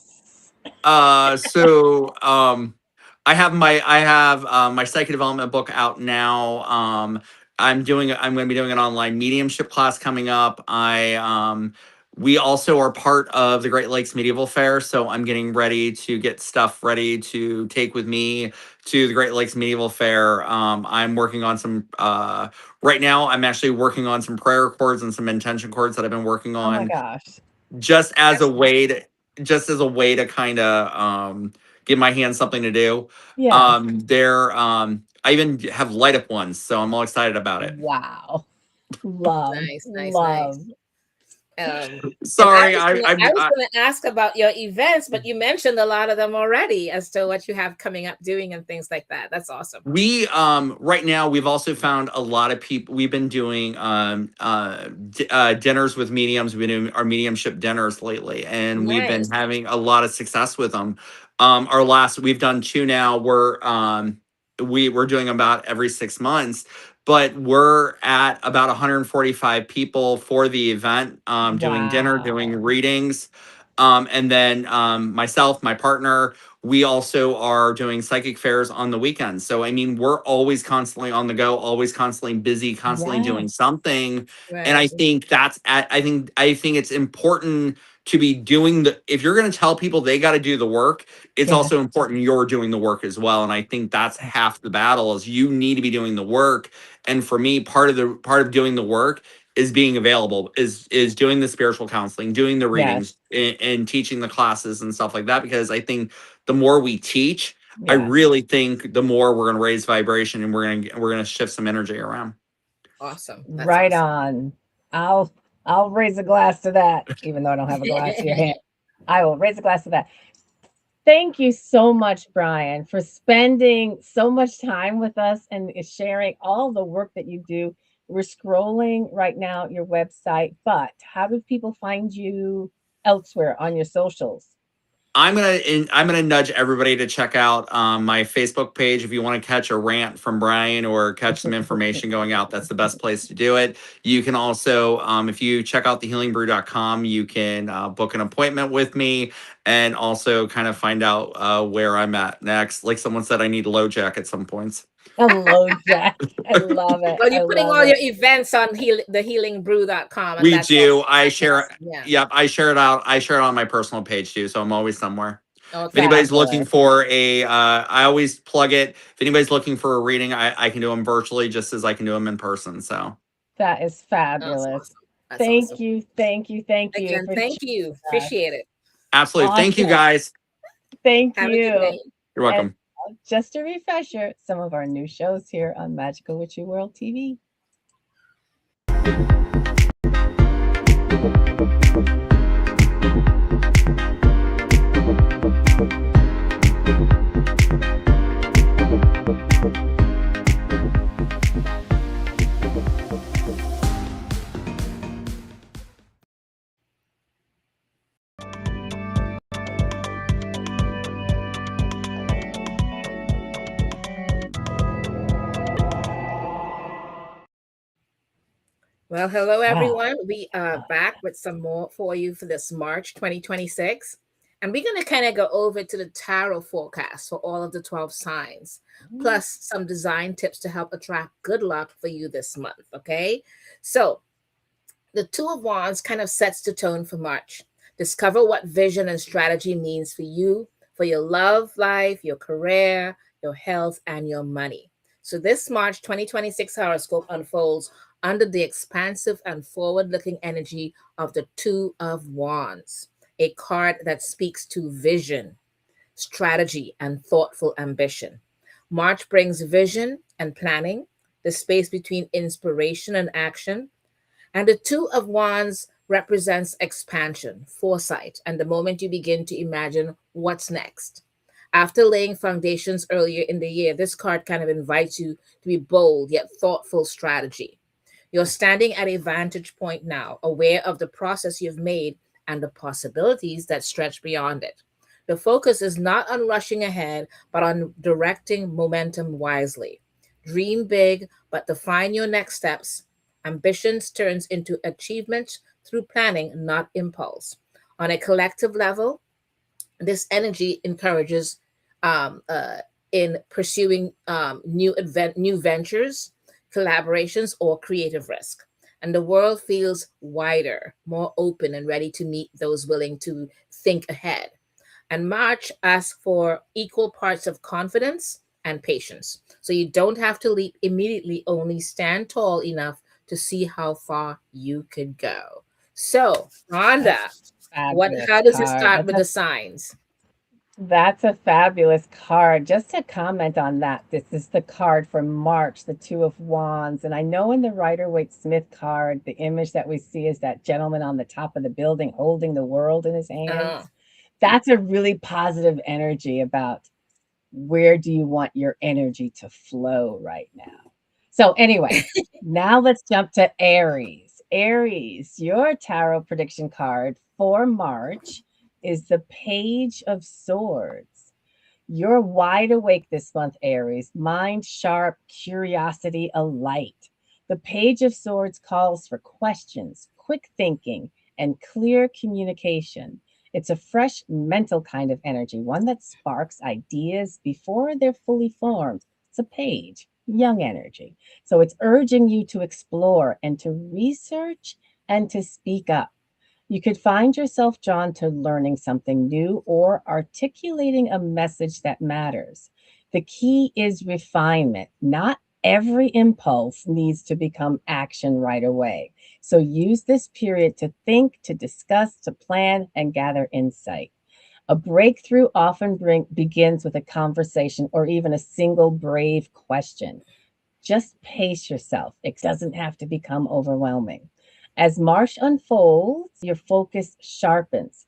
So I have my psychic development book out now. I'm going to be doing an online mediumship class coming up. We also are part of the Great Lakes Medieval Fair, so I'm getting ready to get stuff ready to take with me to the Great Lakes Medieval Fair. I'm working on some right now. I'm actually working on some prayer chords and some intention chords that I've been working Oh my on, gosh. just as That's a way to kind of give my hands something to do. Yes. I even have light up ones, so I'm all excited about it. Wow. Love, nice, nice, nice. love. And Sorry, I was gonna ask about your events, but you mentioned a lot of them already as to what you have coming up doing and things like that. That's awesome. we right now we've also found a lot of people. We've been doing dinners with mediums. We've been doing our mediumship dinners lately, and we've been Nice. having a lot of success with them. We've done two now. We're doing about every 6 months, but we're at about 145 people for the event, doing dinner, doing Wow. readings. And then myself, my partner, we also are doing psychic fairs on the weekends. So, I mean, we're always constantly on the go, always constantly busy, constantly doing Yes. something. And I Right. think I think it's important to be doing if you're going to tell people they got to do the work, it's Yes. also important you're doing the work as well. And I think that's half the battle is you need to be doing the work. And for me, part of doing the work is being available, is doing the spiritual counseling, doing the Yes. readings, and teaching the classes and stuff like that, because I think the more we teach, I Yes. really think the more we're going to raise vibration, and we're going to shift some energy around. Awesome. That's Right awesome. on. I'll raise a glass to that, even though I don't have a glass to your hand. I will raise a glass to that. Thank you so much, Bryan, for spending so much time with us and sharing all the work that you do. We're scrolling right now your website, but how do people find you elsewhere on your socials? I'm gonna nudge everybody to check out my Facebook page if you want to catch a rant from Bryan or catch some information going out. That's the best place to do it. You can also, if you check out thehealingbrew.com, you can book an appointment with me and also kind of find out where I'm at next. Like someone said, I need a low jack at some points. Hello, Jack. I love it. Well, I you're putting love all your it. events on thehealingbrew.com, and We that's all. do. I That's share. awesome. Yeah. Yep, I share it out. I share it on my personal page too, so I'm always somewhere. If Okay. anybody's looking Fabulous. for I always plug it. If anybody's looking for a reading, I can do them virtually just as I can do them in person. So That is That's fabulous. awesome. That's awesome. Thank you. Thank you. Thank you Again, for thank you. joining us. Appreciate it. absolutely. Thank you Awesome. guys. Thank Have a good you. day. You're And welcome. just a refresher, some of our new shows here on Magickal Witchy World TV. Well, hello, Wow. everyone. We are back with some more for you for this March 2026. And we're going to kind of go over to the tarot forecast for all of the 12 signs, plus some design tips to help attract good luck for you this month. Okay. So the Two of Wands kind of sets the tone for March. Discover what vision and strategy means for you, for your love life, your career, your health, and your money. So this March 2026 horoscope unfolds under the expansive and forward-looking energy of the Two of Wands, a card that speaks to vision, strategy, and thoughtful ambition. March brings vision and planning, the space between inspiration and action, and the Two of Wands represents expansion, foresight, and the moment you begin to imagine what's next. After laying foundations earlier in the year, this card kind of invites you to be bold yet thoughtful strategy. You're standing at a vantage point now, aware of the process you've made and the possibilities that stretch beyond it. The focus is not on rushing ahead, but on directing momentum wisely. Dream big, but define your next steps. Ambitions turns into achievement through planning, not impulse. On a collective level, this energy encourages um, uh, in pursuing new ventures, collaborations, or creative risk. And the world feels wider, more open, and ready to meet those willing to think ahead. And March asks for equal parts of confidence and patience. So you don't have to leap immediately, only stand tall enough to see how far you could go. So, Rhonda, That's what fabulous how does it card. start with the signs? That's a fabulous card. Just to comment on that, this is the card for March, the Two of Wands. And I know in the Rider-Waite-Smith card, the image that we see is that gentleman on the top of the building holding the world in his Oh, hands. That's a really positive energy about where do you want your energy to flow right now. So anyway, now let's jump to Aries. Aries, your tarot prediction card for March is the Page of Swords. You're wide awake this month, Aries, mind sharp, curiosity alight. The Page of Swords calls for questions, quick thinking, and clear communication. It's a fresh mental kind of energy, one that sparks ideas before they're fully formed. It's a page, young energy. So it's urging you to explore and to research and to speak up. You could find yourself drawn to learning something new or articulating a message that matters. The key is refinement. Not every impulse needs to become action right away. So use this period to think, to discuss, to plan, and gather insight. A breakthrough often begins with a conversation or even a single brave question. Just pace yourself. It doesn't have to become overwhelming. As March unfolds, your focus sharpens.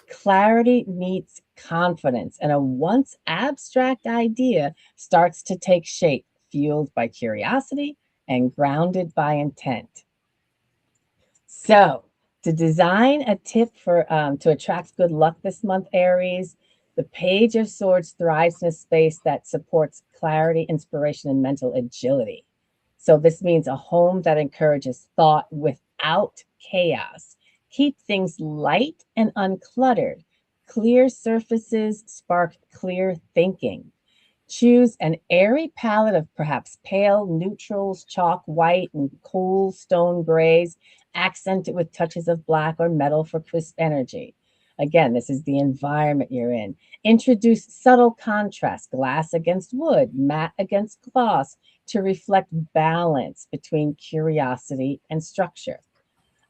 Clarity meets confidence, and a once abstract idea starts to take shape, fueled by curiosity and grounded by intent. So, to design a tip for to attract good luck this month, Aries, the Page of Swords thrives in a space that supports clarity, inspiration, and mental agility. So this means a home that encourages thought without chaos. Keep things light and uncluttered. Clear surfaces spark clear thinking. Choose an airy palette of perhaps pale neutrals, chalk white, and cool stone grays. Accent it with touches of black or metal for crisp energy. Again, this is the environment you're in. Introduce subtle contrast, glass against wood, matte against gloss, to reflect balance between curiosity and structure.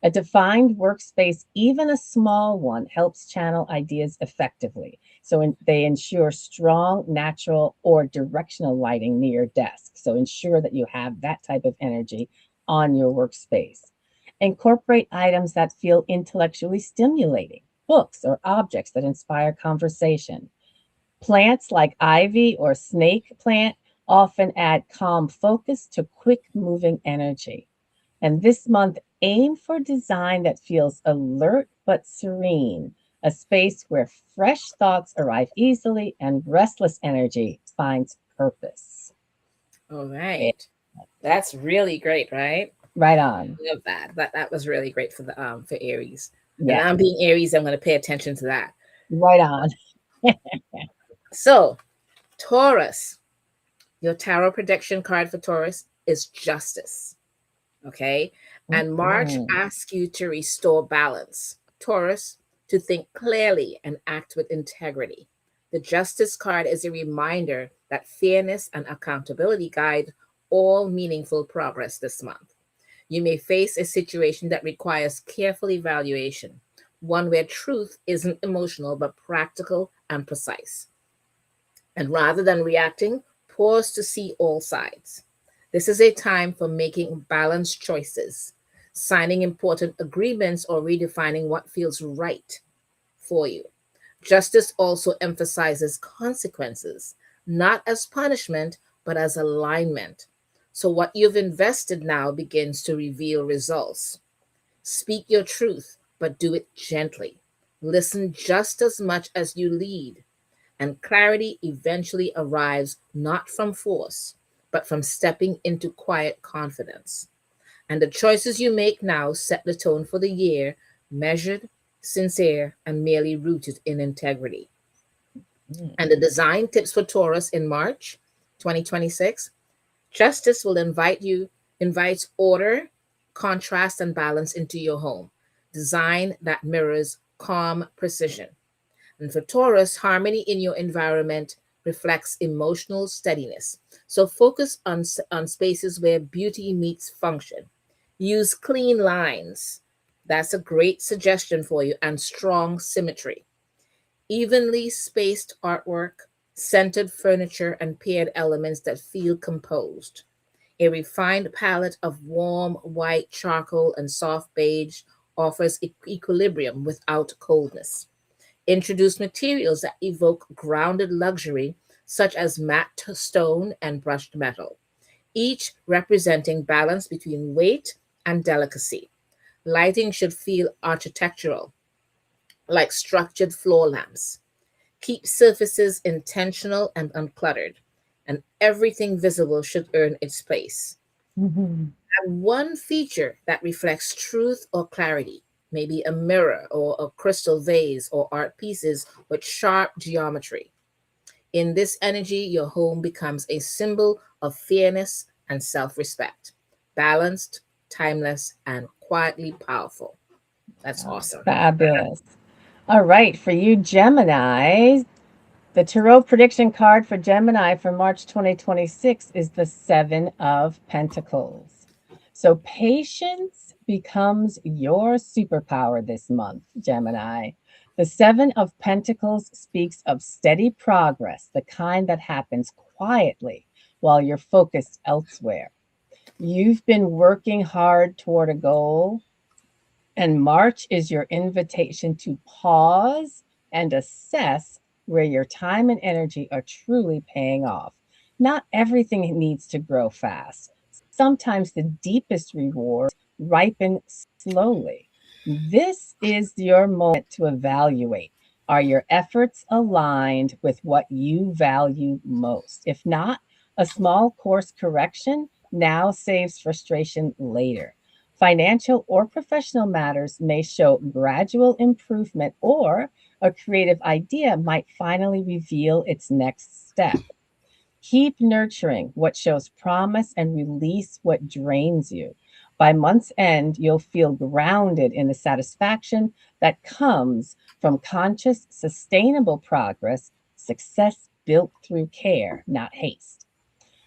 A defined workspace, even a small one, helps channel ideas effectively. So they ensure strong, natural, or directional lighting near your desk. So ensure that you have that type of energy on your workspace. Incorporate items that feel intellectually stimulating, books or objects that inspire conversation. Plants like ivy or snake plant often add calm focus to quick moving energy. And this month, aim for design that feels alert but serene, a space where fresh thoughts arrive easily and restless energy finds purpose. all Yeah, right. That's really great, right? right on. Love that. That was really great for Aries. And Yeah, I'm being Aries, I'm going to pay attention to that. right on. So, Taurus, your tarot prediction card for Taurus is Justice. Okay. And March Mhm. asks you to restore balance. Taurus, to think clearly and act with integrity. The Justice card is a reminder that fairness and accountability guide all meaningful progress this month. You may face a situation that requires careful evaluation, one where truth isn't emotional but practical and precise. And rather than reacting, pause to see all sides. This is a time for making balanced choices, signing important agreements, or redefining what feels right for you. Justice also emphasizes consequences, not as punishment, but as alignment. So, what you've invested now begins to reveal results. Speak your truth, but do it gently. Listen just as much as you lead, and clarity eventually arrives not from force, but from stepping into quiet confidence. And the choices you make now set the tone for the year, measured, sincere, and merely rooted in integrity. Mm. And the design tips for Taurus in March 2026: Justice will invite you Invites order, contrast, and balance into your home. Design that mirrors calm precision. And for Taurus, harmony in your environment reflects emotional steadiness. So focus on spaces where beauty meets function. Use clean lines. That's a great suggestion for you, and strong symmetry. Evenly spaced artwork, centered furniture, and paired elements that feel composed. A refined palette of warm white, charcoal, and soft beige offers equilibrium without coldness. Introduce materials that evoke grounded luxury, such as matte stone and brushed metal, each representing balance between weight and delicacy. Lighting should feel architectural, like structured floor lamps. Keep surfaces intentional and uncluttered, and everything visible should earn its place. Mhm. And one feature that reflects truth or clarity, maybe a mirror or a crystal vase or art pieces with sharp geometry. In this energy, your home becomes a symbol of fairness and self respect, balanced, timeless, and quietly powerful. That's awesome. Fabulous. All right, for you Gemini, the tarot prediction card for Gemini for March 2026 is the Seven of Pentacles. So patience becomes your superpower this month, Gemini. The Seven of Pentacles speaks of steady progress, the kind that happens quietly while you're focused elsewhere. You've been working hard toward a goal, and March is your invitation to pause and assess where your time and energy are truly paying off. Not everything needs to grow fast. Sometimes the deepest rewards ripen slowly. This is your moment to evaluate. Are your efforts aligned with what you value most? If not, a small course correction now saves frustration later. Financial or professional matters may show gradual improvement, or a creative idea might finally reveal its next step. Keep nurturing what shows promise and release what drains you. By month's end, you'll feel grounded in the satisfaction that comes from conscious, sustainable progress, success built through care, not haste.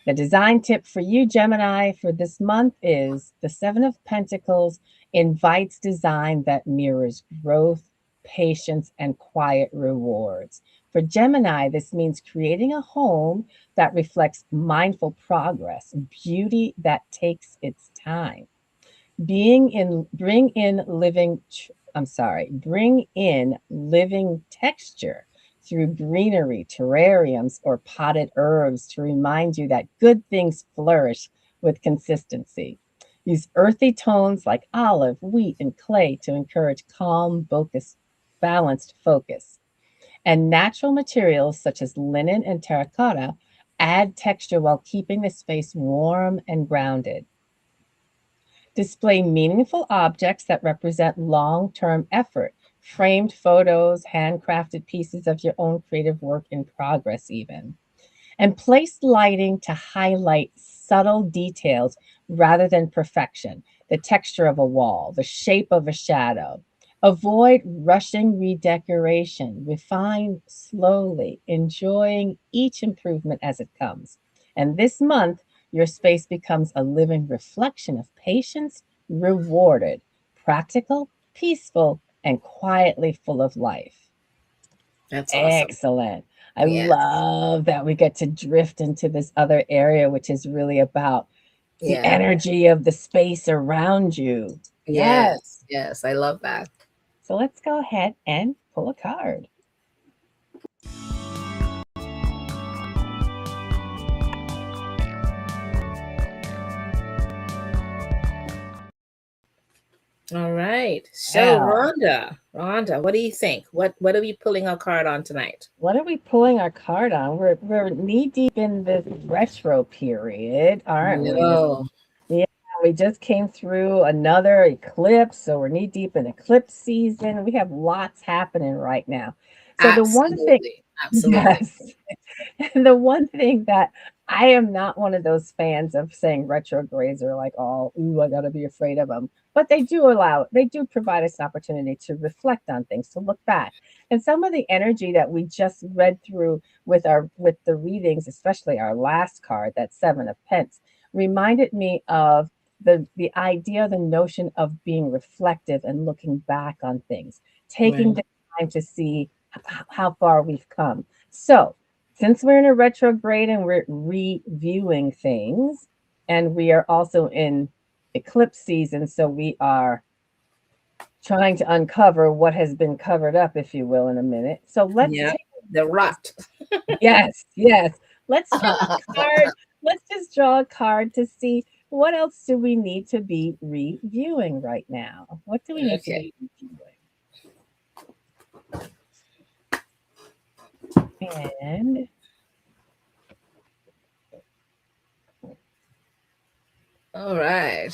The design tip for you, Gemini, for this month is the Seven of Pentacles invites design that mirrors growth, patience, and quiet rewards. For Gemini, this means creating a home that reflects mindful progress, beauty that takes its time. Bring in living texture through greenery, terrariums, or potted herbs to remind you that good things flourish with consistency. Use earthy tones like olive, wheat, and clay to encourage calm, balanced focus. And natural materials such as linen and terracotta add texture while keeping the space warm and grounded. Display meaningful objects that represent long term effort, framed photos, handcrafted pieces of your own creative work in progress, even. And place lighting to highlight subtle details rather than perfection, the texture of a wall, the shape of a shadow. Avoid rushing redecoration. Refine slowly, enjoying each improvement as it comes. And this month, your space becomes a living reflection of patience, rewarded, practical, peaceful, and quietly full of life. That's awesome. Excellent. I Yes. love that we get to drift into this other area, which is really about the Yeah. energy of the space around you. Yes. Yes. Yes. I love that. So let's go ahead and pull a card. All right. So Wow. Rhonda, what do you think? What are we pulling our card on tonight? What are we pulling our card on? We're knee deep in this retro period, aren't we? No. Yeah, we just came through another eclipse, so we're knee deep in eclipse season. We have lots happening right now. So the one thing, Absolutely. Absolutely. yes, the one thing that I am not one of those fans of saying retrogrades are like all, ooh, I gotta be afraid of them. But they do provide us an opportunity to reflect on things, to look back. And some of the energy that we just read through with the readings, especially our last card, that Seven of Pence, reminded me of the idea, the notion of being reflective and looking back on things, taking Right. the time to see how far we've come. So since we're in a retrograde and we're reviewing things, and we are also in eclipse season, so we are trying to uncover what has been covered up, if you will, in a minute. So let's Yeah. take The rot. yes, yes. Let's draw a card. Let's just draw a card to see what else do we need to be reviewing right now. What do we need to Okay. be reviewing? And All right.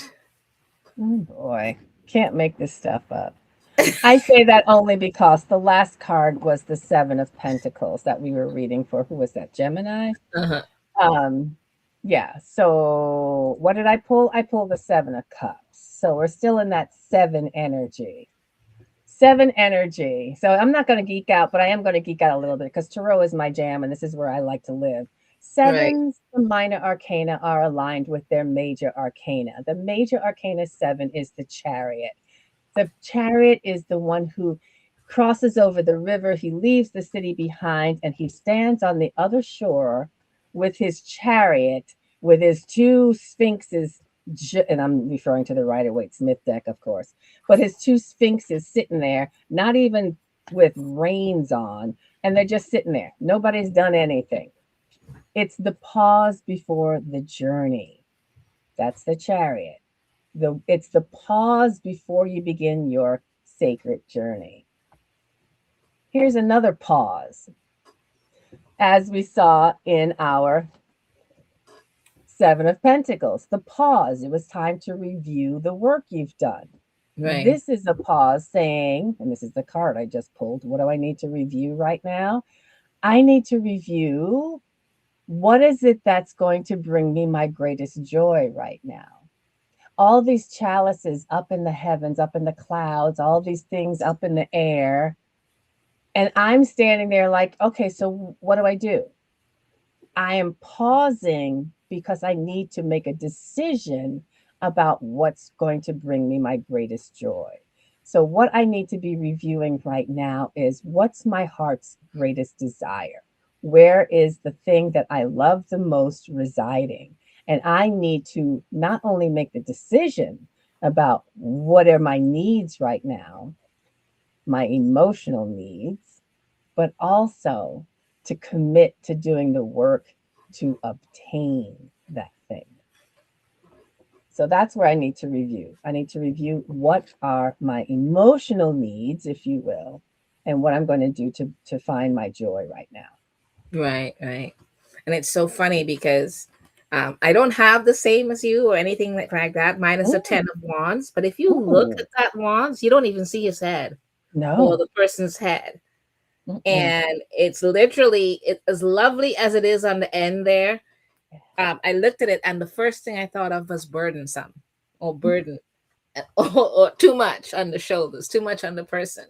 oh boy, can't make this stuff up. I say that only because the last card was the Seven of Pentacles that we were reading for. Who was that? Gemini? Uh-huh. Um, yeah. So what did I pull? I pulled the Seven of Cups. So we're still in that seven energy. Seven energy. So I'm not going to geek out, but I am going to geek out a little bit because tarot is my jam and this is where I like to live. Right. Sevens, the minor arcana, are aligned with their major arcana. The major arcana seven is the chariot. The chariot is the one who crosses over the river. He leaves the city behind and he stands on the other shore with his chariot, with his two sphinxes. And I'm referring to the Rider Waite Smith deck, of course, but his two sphinxes sitting there, not even with reins on, and they're just sitting there. Nobody's done anything. It's the pause before the journey. That's the chariot. It's the pause before you begin your sacred journey. Here's another pause. As we saw in our Seven of Pentacles, the pause. It was time to review the work you've done. Right. This is a pause saying, and this is the card I just pulled. What do I need to review right now? I need to review what is it that's going to bring me my greatest joy right now. All these chalices up in the heavens, up in the clouds, all these things up in the air. And I'm standing there like, okay, so what do I do? I am pausing because I need to make a decision about what's going to bring me my greatest joy. So, what I need to be reviewing right now is what's my heart's greatest desire? Where is the thing that I love the most residing? And I need to not only make the decision about what are my needs right now, my emotional needs, but also to commit to doing the work to obtain that thing. So that's where I need to review. I need to review what are my emotional needs, if you will, and what I'm going to do to find my joy right now. Right. Right. And it's so funny because I don't have the same as you or anything like that. Mine is a Oh, 10 of Wands. But if you look oh, at that Wands, you don't even see his head or no. the person's head. Mm-mm. And it's literally as lovely as it is on the end there. I looked at it, and the first thing I thought of was burdensome or burden, or too much on the shoulders, too much on the person.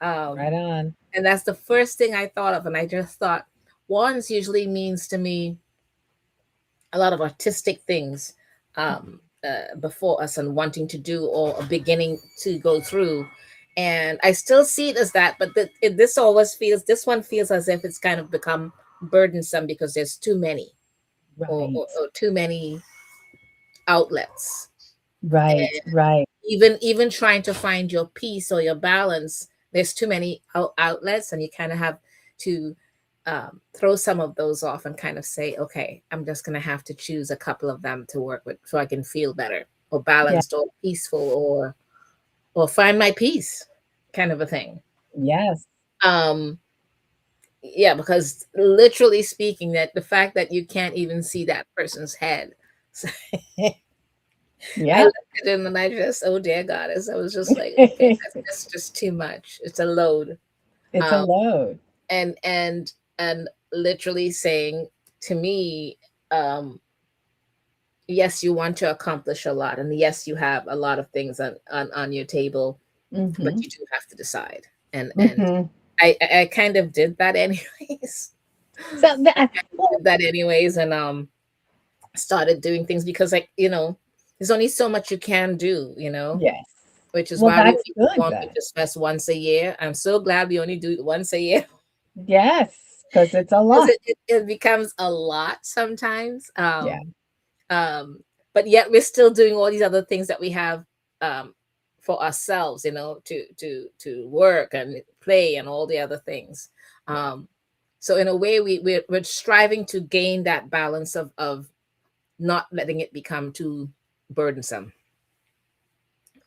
Um, Right on. and that's the first thing I thought of. And I just thought, wands usually means to me a lot of artistic things before us and wanting to do or beginning to go through. And I still see it as that, but this one feels as if it's kind of become burdensome because there's too many Right. or too many outlets. Right. Right. Even trying to find your peace or your balance, there's too many outlets, and you kind of have to throw some of those off and kind of say, okay, I'm just going to have to choose a couple of them to work with so I can feel better or Yeah. balanced or peaceful or find my peace, kind of a thing. Yes. um yeah, because literally speaking, that the fact that you can't even see that person's head. So I Yeah. looked at him and I just, oh dear goddess, I was just like, okay, that's just too much. It's a load. It's a Um, load. and literally saying to me, um, yes, you want to accomplish a lot, and yes, you have a lot of things on your table, but Mm-hmm. you do have to decide. And Mm-hmm. I kind of did that anyways. So that, well, Did that anyways, and started doing things because, like, there's only so much you can do, yes. which is Well, why we that's keep good going with then. this fest once a year. I'm so glad we only do it once a year Yes, because it's a because lot. it becomes a lot sometimes. Yeah. But yet we're still doing all these other things that we have um, for ourselves, to work and play and all the other things. Yeah. Um, so in a way, we're striving to gain that balance of not letting it become too burdensome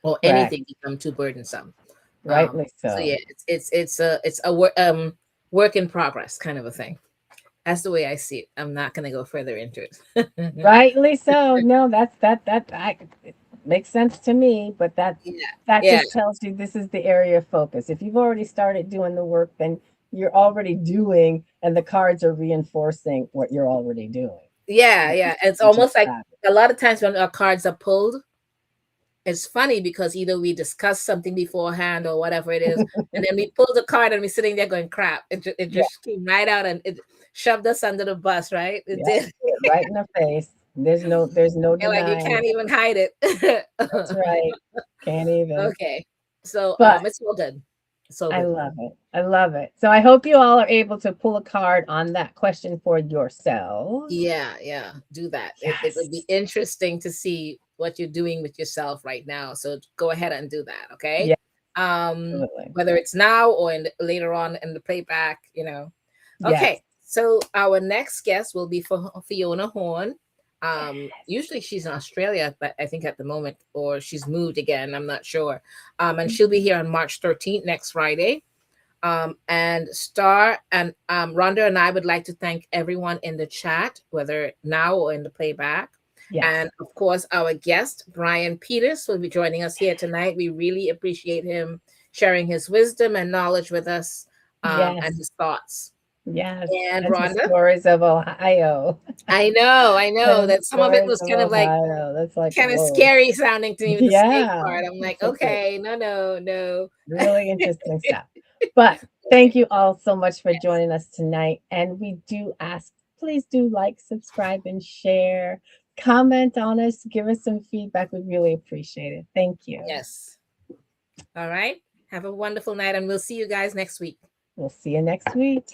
or Correct. anything become too burdensome. Rightly So yeah, so. it's a work in progress kind of a thing. That's the way I see it. I'm not going to go further into it. Rightly so. No, it makes sense to me, but that Yeah, that yeah, just tells you this is the area of focus. If you've already started doing the work, then you're already doing, and the cards are reinforcing what you're already doing. yeah, yeah. It's You just almost like have it. a lot of times when our cards are pulled, it's funny because either we discuss something beforehand or whatever it is, and then we pull the card and we're sitting there going, "Crap!" It Yeah, just came right out and it shoved us under the bus, right? It yeah. did. Right in the face. There's no And like you denying can't it. even hide it. That's right. Can't even. Okay, so But it's all good. It's all I good. love it. I love it. So I hope you all are able to pull a card on that question for yourselves. Yeah, yeah, do that. It would be Yes. interesting to see what you're doing with yourself right now. So go ahead and do that, okay? Yeah, Um, absolutely. whether it's now or later on in the playback. Yes. Okay, so our next guest will be for Fiona Horn. Yes. Usually she's in Australia, but I think at the moment, or she's moved again. I'm not sure. And she'll be here on March 13th, next Friday. And Star and Rhonda and I would like to thank everyone in the chat, whether now or in the playback. Yes. And of course, our guest, Bryan Peters, will be joining us here tonight. We really appreciate him sharing his wisdom and knowledge with us, and Yes. his thoughts. Yes. And And his Rhonda, stories of Ohio. I know And that some of it stories was of kind of like Ohio. That's like, kind of whoa. scary sounding to me with the snake Yeah. part. I'm like, It's like a okay, no, no, no. really interesting stuff. But thank you all so much for joining us tonight. And we do ask, please do like, subscribe, and share. Comment on us, give us some feedback. We really appreciate it. Thank you. Yes. All right. Have a wonderful night, and we'll see you guys next week. We'll see you next week.